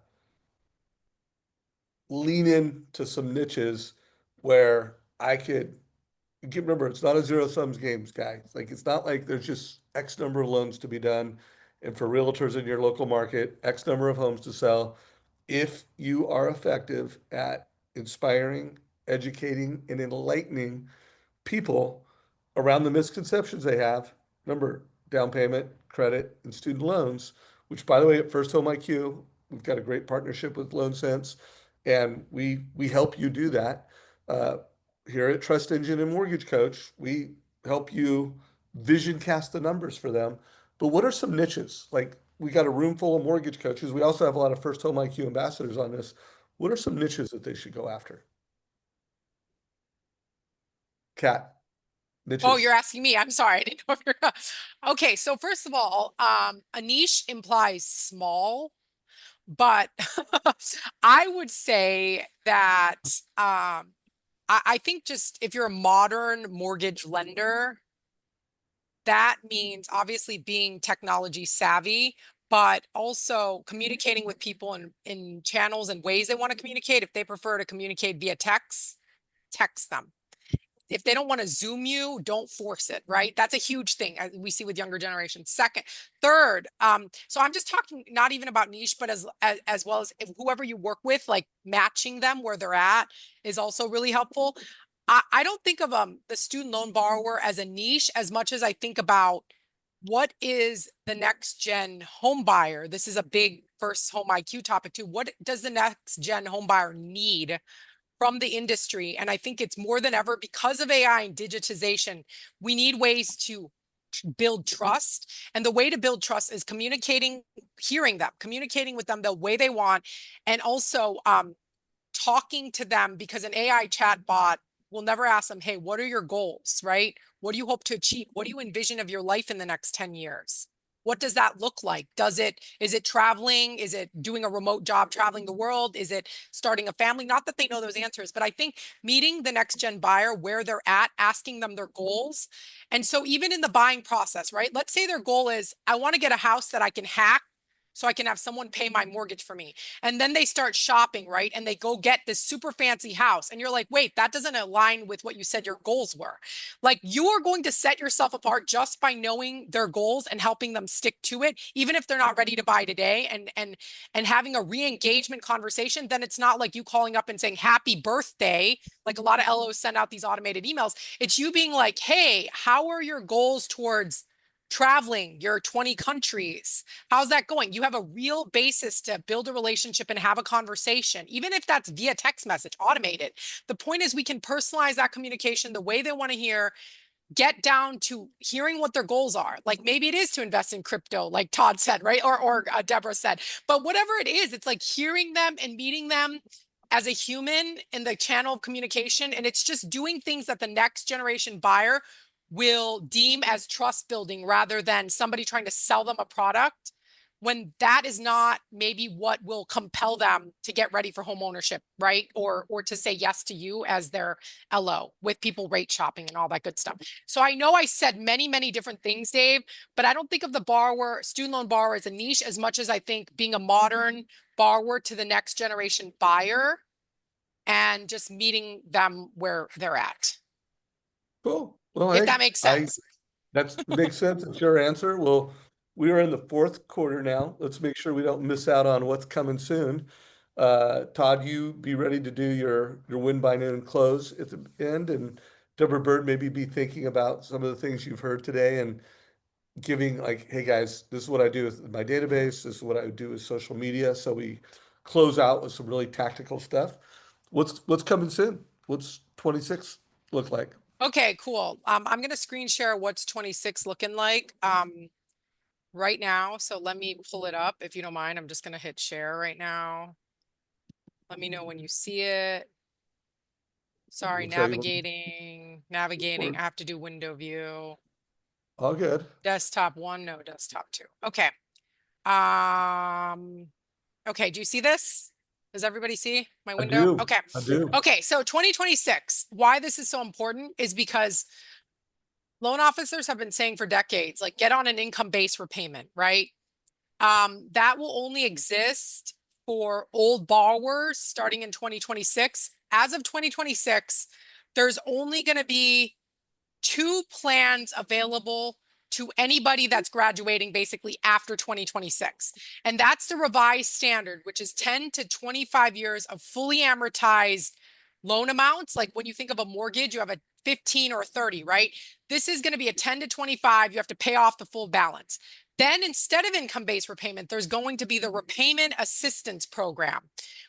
lean into some niches where I could remember, it's not a zero sums games, guys. Like, it's not like there's just X number of loans to be done. And for realtors in your local market, X number of homes to sell. If you are effective at inspiring, educating, and enlightening people around the misconceptions they have. Remember, down payment, credit, and student loans, which, by the way, at First Home IQ, we've got a great partnership with LoanSense, and we help you do that. Uh, Here at Trust Engine and Mortgage Coach, we help you vision cast the numbers for them. But what are some niches? Like, we got a room full of mortgage coaches. We also have a lot of First Home IQ ambassadors on this. What are some niches that they should go after? Cat, niches. Oh, you're asking me. I'm sorry. I didn't know if you're okay. So first of all, a niche implies small, but I would say that I think just if you're a modern mortgage lender, that means obviously being technology savvy, but also communicating with people in channels and ways they want to communicate. If they prefer to communicate via text them. If they don't want to Zoom you, don't force it, right? That's a huge thing we see with younger generations. Third, so I'm just talking not even about niche, but as well as if whoever you work with, like matching them where they're at is also really helpful. I don't think of the student loan borrower as a niche as much as I think about what is the next gen home buyer. This is a big First Home IQ topic too. What does the next gen home buyer need from the industry? And I think it's more than ever because of AI and digitization, we need ways to build trust. And the way to build trust is communicating, hearing them, communicating with them the way they want, and also talking to them, because an AI chat bot will never ask them, hey, what are your goals, right? What do you hope to achieve? What do you envision of your life in the next 10 years? What does that look like? Is it traveling? Is it doing a remote job, traveling the world? Is it starting a family? Not that they know those answers, but I think meeting the next gen buyer where they're at, asking them their goals. And so even in the buying process, right? Let's say their goal is, I want to get a house that I can hack so I can have someone pay my mortgage for me. And then they start shopping, right? And they go get this super fancy house. And you're like, wait, that doesn't align with what you said your goals were. Like, you are going to set yourself apart just by knowing their goals and helping them stick to it, even if they're not ready to buy today, and having a re-engagement conversation. Then it's not like you calling up and saying happy birthday, like a lot of LOs send out these automated emails. It's you being like, hey, how are your goals towards traveling your 20 countries? How's that going? You have a real basis to build a relationship and have a conversation, even if that's via text message, automated. The point is we can personalize that communication the way they want to hear, get down to hearing what their goals are. Like, maybe it is to invest in crypto, like Todd said, right? Or Deborah said, but whatever it is, it's like hearing them and meeting them as a human in the channel of communication. And it's just doing things that the next generation buyer will deem as trust building rather than somebody trying to sell them a product, when that is not maybe what will compel them to get ready for home ownership, right? Or to say yes to you as their LO, with people rate shopping and all that good stuff. So I know I said many, many different things, Dave, but I don't think of the student loan borrower as a niche as much as I think being a modern borrower to the next generation buyer and just meeting them where they're at. Cool. Well, If that makes sense. That makes sense. It's your answer. Well, we are in the fourth quarter now. Let's make sure we don't miss out on what's coming soon. Todd, you be ready to do your win by noon close at the end, and Deborah Bird maybe be thinking about some of the things you've heard today and giving, like, hey guys, this is what I do with my database. This is what I do with social media. So we close out with some really tactical stuff. What's coming soon? What's 26? look like? Okay, cool. I'm going to screen share what's 26 looking like right now. So let me pull it up if you don't mind. I'm just going to hit share right now. Let me know when you see it. Sorry, We'll tell you navigating. I have to do window view. all good. Desktop 1, no, desktop 2. Okay. Okay, do you see this? Does everybody see my I window? do. Okay. I do. Okay, so 2026, why this is so important is because loan officers have been saying for decades, like get on an income-based repayment, right? That will only exist for old borrowers starting in 2026. As of 2026, there's only going to be 2 plans available to anybody that's graduating basically after 2026. And that's the revised standard, which is 10 to 25 years of fully amortized loan amounts. Like when you think of a mortgage, you have a 15 or 30, right? This is going to be a 10 to 25. You have to pay off the full balance. Then instead of income-based repayment, there's going to be the repayment assistance program,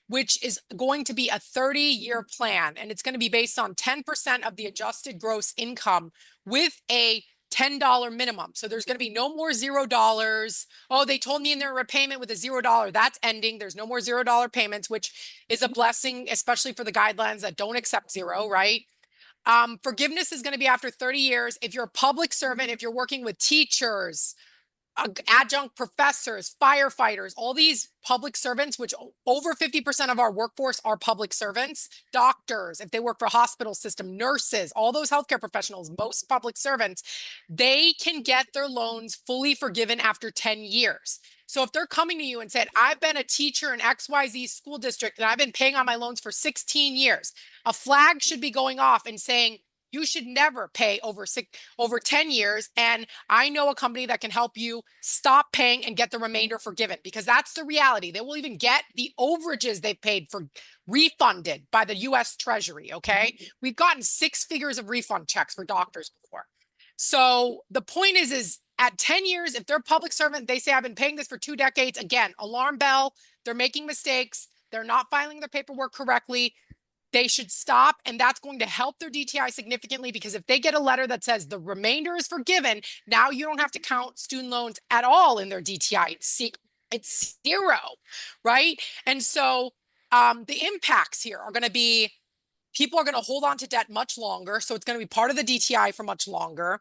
which is going to be a 30-year plan. And it's going to be based on 10% of the adjusted gross income with a $10 minimum. So there's going to be no more $0. Oh, they told me in their repayment with a $0. That's ending. There's no more $0 payments, which is a blessing, especially for the guidelines that don't accept zero, right? Forgiveness is going to be after 30 years. If you're a public servant, if you're working with teachers, adjunct professors, firefighters, all these public servants, which over 50% of our workforce are public servants, doctors, if they work for a hospital system, nurses, all those healthcare professionals, most public servants, they can get their loans fully forgiven after 10 years. So if they're coming to you and said, I've been a teacher in XYZ school district and I've been paying on my loans for 16 years, a flag should be going off and saying, you should never pay over 10 years. And I know a company that can help you stop paying and get the remainder forgiven, because that's the reality. They will even get the overages they paid for refunded by the US Treasury. Okay. We've gotten 6 figures of refund checks for doctors before. So the point is at 10 years, if they're a public servant, they say, I've been paying this for 2 decades. Again, alarm bell, they're making mistakes. They're not filing their paperwork correctly. They should stop, and that's going to help their DTI significantly, because if they get a letter that says the remainder is forgiven, now you don't have to count student loans at all in their DTI. It's 0, right? And so the impacts here are going to be people are going to hold on to debt much longer. So it's going to be part of the DTI for much longer.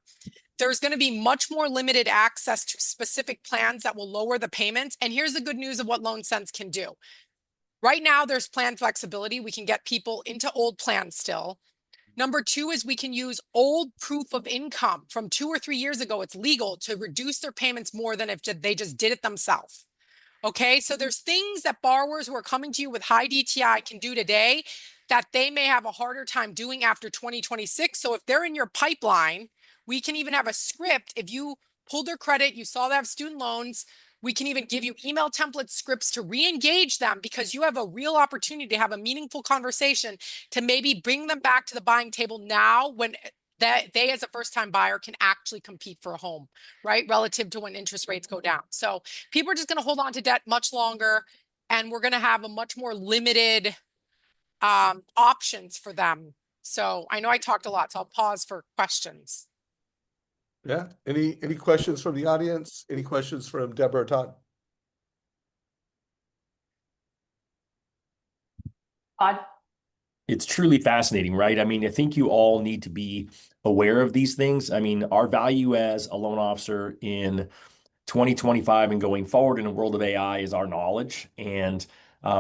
There's going to be much more limited access to specific plans that will lower the payments. And here's the good news of what LoanSense can do. Right now, there's plan flexibility. We can get people into old plans still. Number 2 is we can use old proof of income from 2 or 3 years ago. It's legal to reduce their payments more than if they just did it themselves. Okay, so there's things that borrowers who are coming to you with high DTI can do today that they may have a harder time doing after 2026. So if they're in your pipeline, we can even have a script. If you pulled their credit, you saw they have student loans, we can even give you email template scripts to re-engage them, because you have a real opportunity to have a meaningful conversation to maybe bring them back to the buying table now, when that they as a first-time buyer can actually compete for a home, right? Relative to when interest rates go down. So people are just going to hold on to debt much longer, and we're going to have a much more limited options for them. So I know I talked a lot, so I'll pause for questions. Yeah. Any questions from the audience? Any questions from Deborah or Todd? Todd? It's truly fascinating, right? I mean, I think you all need to be aware of these things. I mean, our value as a loan officer in 2025 and going forward in a world of AI is our knowledge. And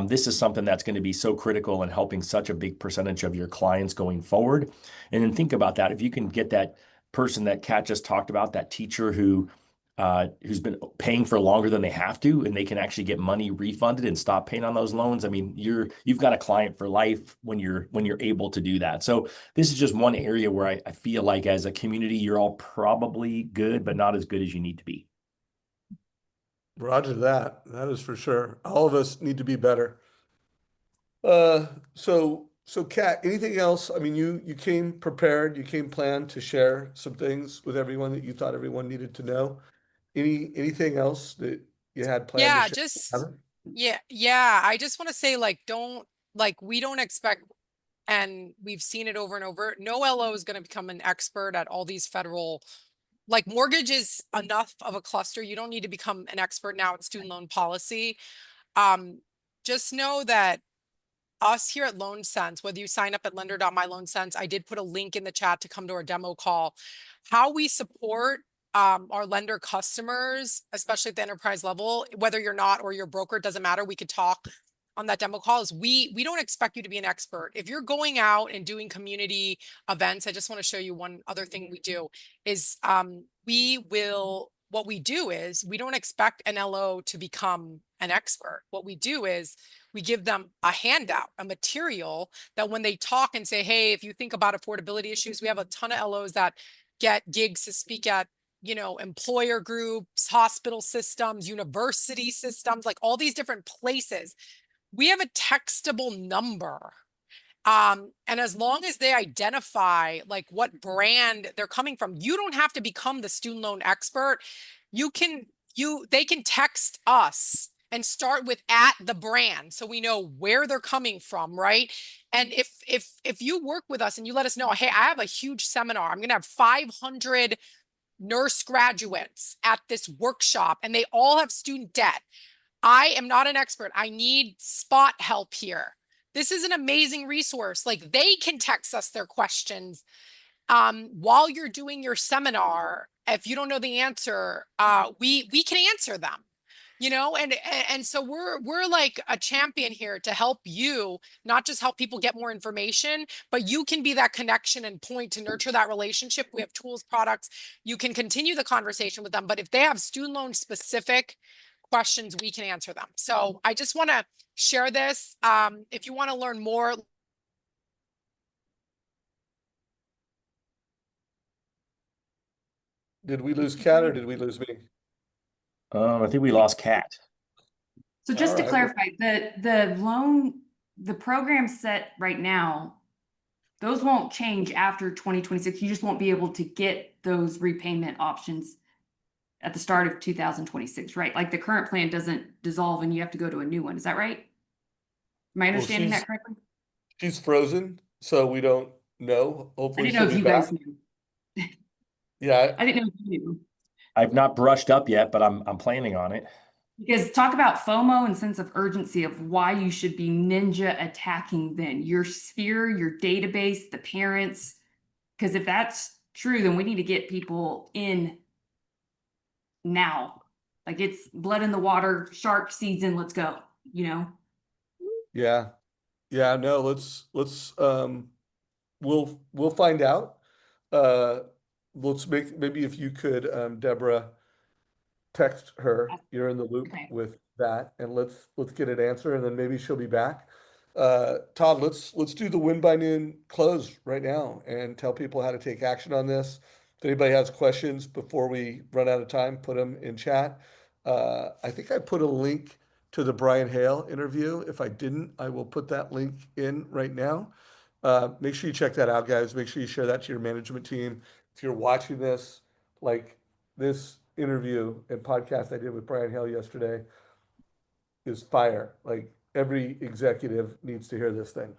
this is something that's going to be so critical in helping such a big percentage of your clients going forward. And then think about that. If you can get that person that Kat just talked about, that teacher who's been paying for longer than they have to, and they can actually get money refunded and stop paying on those loans. I mean, you've got a client for life when you're able to do that. So this is just one area where I feel like as a community, you're all probably good, but not as good as you need to be. Roger that. That is for sure. All of us need to be better. So Kat, anything else? I mean, you came prepared, you came planned to share some things with everyone that you thought everyone needed to know. Anything else that you had planned to Yeah, share? yeah. I just want to say, we don't expect and we've seen it over and over. No LO is going to become an expert at all these federal, like mortgage is enough of a cluster. You don't need to become an expert now at student loan policy. Just know that us here at LoanSense, whether you sign up at lender.myloansense, I did put a link in the chat to come to our demo call. How we support our lender customers, especially at the enterprise level, whether you're not or your broker, it doesn't matter. We could talk on that demo call. Is we don't expect you to be an expert. If you're going out and doing community events, I just want to show you one other thing we do is what we do is we don't expect an LO to become an expert. What we do is we give them a handout, a material that when they talk and say, hey, if you think about affordability issues, we have a ton of LOs that get gigs to speak at, employer groups, hospital systems, university systems, like all these different places. We have a textable number. And as long as they identify like what brand they're coming from, you don't have to become the student loan expert. They can text us and start with at the brand so we know where they're coming from, right? And if you work with us and you let us know, hey, I have a huge seminar, I'm going to have 500 nurse graduates at this workshop and they all have student debt. I am not an expert. I need spot help here. This is an amazing resource. Like they can text us their questions while you're doing your seminar. If you don't know the answer, we can answer them. And so we're like a champion here to help you, not just help people get more information, but you can be that connection and point to nurture that relationship. We have tools, products. You can continue the conversation with them, but if they have student loan specific questions, we can answer them. So I just want to share this. If you want to learn more. Did we lose Kat or did we lose me? I think we lost Kat. So just to All right. clarify, the program set right now, those won't change after 2026. You just won't be able to get those repayment options at the start of 2026, right? Like the current plan doesn't dissolve and you have to go to a new one. Is that right? Am I understanding that correctly? She's frozen, so we don't know. I Hopefully didn't know she'll if be you back. guys knew. Yeah, I didn't know if you knew. I've not brushed up yet, but I'm planning on it. Because talk about FOMO and sense of urgency of why you should be ninja attacking then your sphere, your database, the parents. Because if that's true, then we need to get people in now. Like it's blood in the water, shark season, let's go, yeah. No, we'll find out. Let's maybe if you could, Deborah, text her. You're in the loop Okay. with that, and let's get an answer, and then maybe she'll be back. Todd, let's do the win by noon close right now and tell people how to take action on this. If anybody has questions before we run out of time, put them in chat. I think I put a link to the Brian Hale interview. If I didn't, I will put that link in right now. Make sure you check that out, guys. Make sure you share that to your management team. If you're watching this, like this interview and podcast I did with Brian Hale yesterday is fire. Like every executive needs to hear this thing.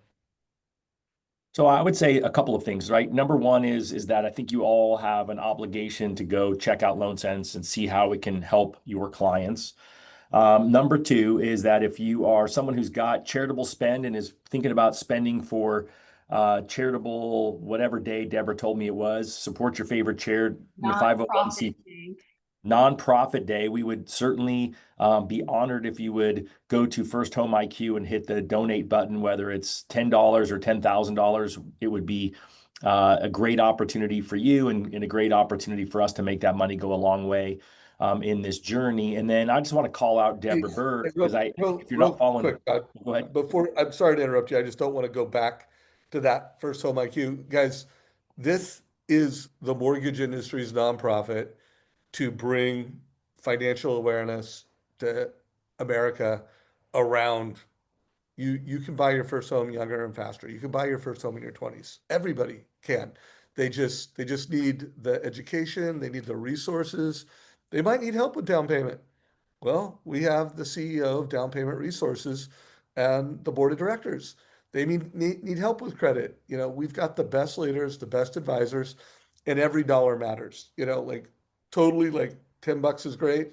So I would say a couple of things, right? Number one is that I think you all have an obligation to go check out LoanSense and see how it can help your clients. Number two is that if you are someone who's got charitable spend and is thinking about spending for charitable whatever day Deborah told me it was, support your favorite chair, your 501c nonprofit day, we would certainly be honored if you would go to First Home IQ and hit the donate button, whether it's $10 or $10,000. It would be a great opportunity for you and a great opportunity for us to make that money go a long way in this journey. And then I just want to call out Deborah Bird because if you're not following, quick, go ahead. Before, I'm sorry to interrupt you. I just don't want to go back to that First Home IQ. Guys, this is the mortgage industry's nonprofit to bring financial awareness to America around you can buy your first home younger and faster. You can buy your first home in your 20s. Everybody can. They just need the education, they need the resources. They might need help with down payment. Well, we have the CEO of Down Payment Resources and the board of directors they need help with credit. You know, we've got the best leaders, the best advisors, and every dollar matters. You know, like totally like $10 is great,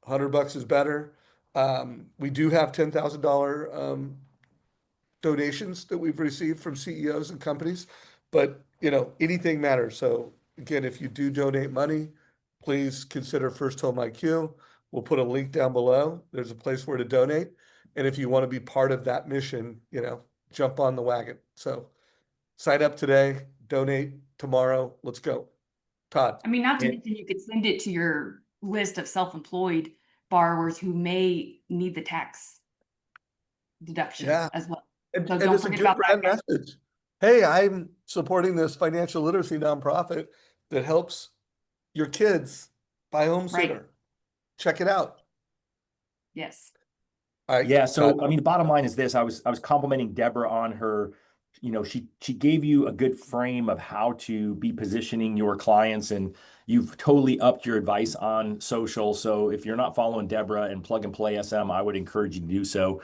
$100 is better. We do have $10,000 donations that we've received from CEOs and companies, but you know, anything matters. So again, if you do donate money, please consider First Home IQ. We'll put a link down below. There's a place where to donate. And if you want to be part of that mission, you know, jump on the wagon. So sign up today, donate tomorrow. Let's go. Todd. I mean, not to And- mention you could send it to your list of self-employed borrowers who may need the tax deduction Yeah. as well. And, So and don't it's a forget good about that, brand guys. message. Hey, I'm supporting this financial literacy nonprofit that helps your kids buy homes Right. sooner. Check it out. Yes. All right. Yeah, so Todd. I mean, the bottom line is this: I was complimenting Deborah on her. You know, she gave you a good frame of how to be positioning your clients, and you've totally upped your advice on social. So if you're not following Deborah and Plug and Play SM, I would encourage you to do so.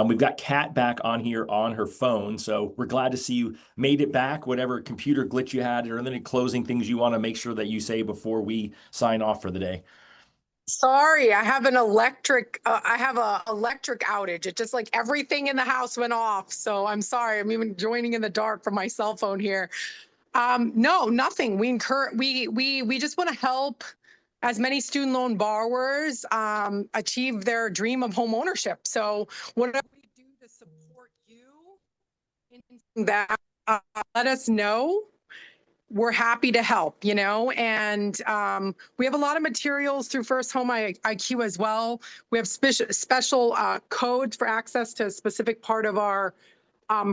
We've got Kat back on here on her phone, so we're glad to see you made it back. Whatever computer glitch you had, or any closing things you want to make sure that you say before we sign off for the day. Sorry, I have an electric, I have a electric outage. It just like everything in the house went off. So I'm sorry. I'm even joining in the dark from my cell phone here. No, nothing. We just want to help as many student loan borrowers achieve their dream of home ownership. So whatever we do to support you in that, let us know. We're happy to help, you know, and we have a lot of materials through First Home IQ as well. We have special codes for access to a specific part of our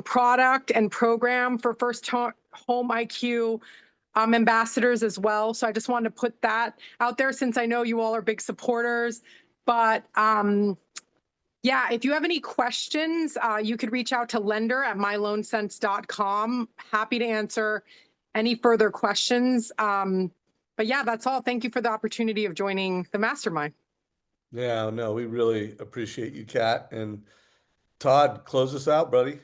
product and program for First Home IQ ambassadors as well. So I just wanted to put that out there since I know you all are big supporters. But yeah, if you have any questions, you could reach out to lender@myloansense.com. Happy to answer any further questions. But yeah, that's all. Thank you for the opportunity of joining the mastermind. Yeah, no, we really appreciate you, Kat. And Todd, close us out, buddy.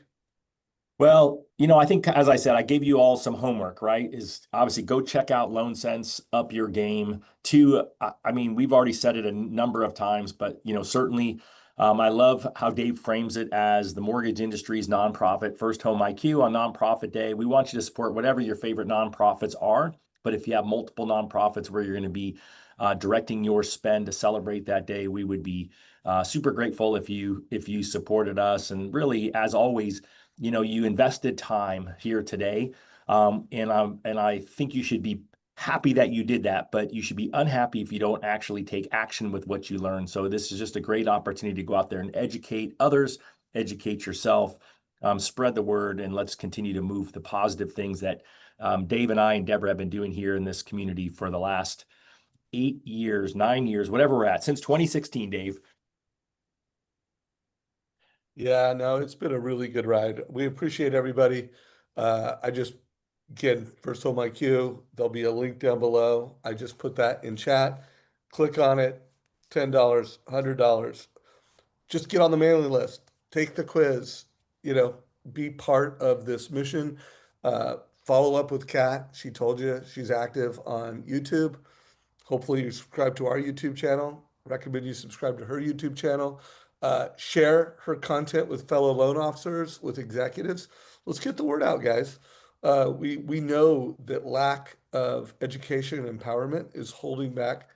Well, you know, I think as I said, I gave you all some homework, right? Is obviously go check out LoanSense, up your game. Two, I mean, we've already said it a number of times, but you know, certainly, I love how Dave frames it as the mortgage industry's nonprofit, First Home IQ on Nonprofit Day. We want you to support whatever your favorite nonprofits are, but if you have multiple nonprofits where you're going to be directing your spend to celebrate that day, we would be super grateful if you supported us. And really, as always, you know, you invested time here today, and I think you should be happy that you did that, but you should be unhappy if you don't actually take action with what you learned. So this is just a great opportunity to go out there and educate others, educate yourself, spread the word, and let's continue to move the positive things that Dave and I and Deborah have been doing here in this community for the last 8 years, 9 years, whatever we're at, since 2016, Dave. Yeah, no, it's been a really good ride. We appreciate everybody. Again, First Home IQ, there'll be a link down below. I just put that in chat. Click on it, $10, $100. Just get on the mailing list, take the quiz, you know, be part of this mission. Follow up with Kat. She told you she's active on YouTube. Hopefully you subscribe to our YouTube channel. Recommend you subscribe to her YouTube channel. Share her content with fellow loan officers, with executives. Let's get the word out, guys. We know that lack of education and empowerment is holding back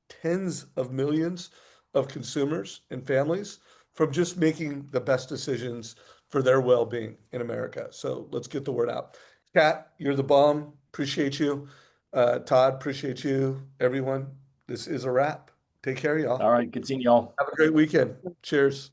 tens of millions of consumers and families from just making the best decisions for their well-being in America. So let's get the word out. Kat, you're the bomb. Appreciate you. Todd, appreciate you. Everyone, this is a wrap. Take care, y'all. All right, good seeing y'all. Have a great weekend. Cheers.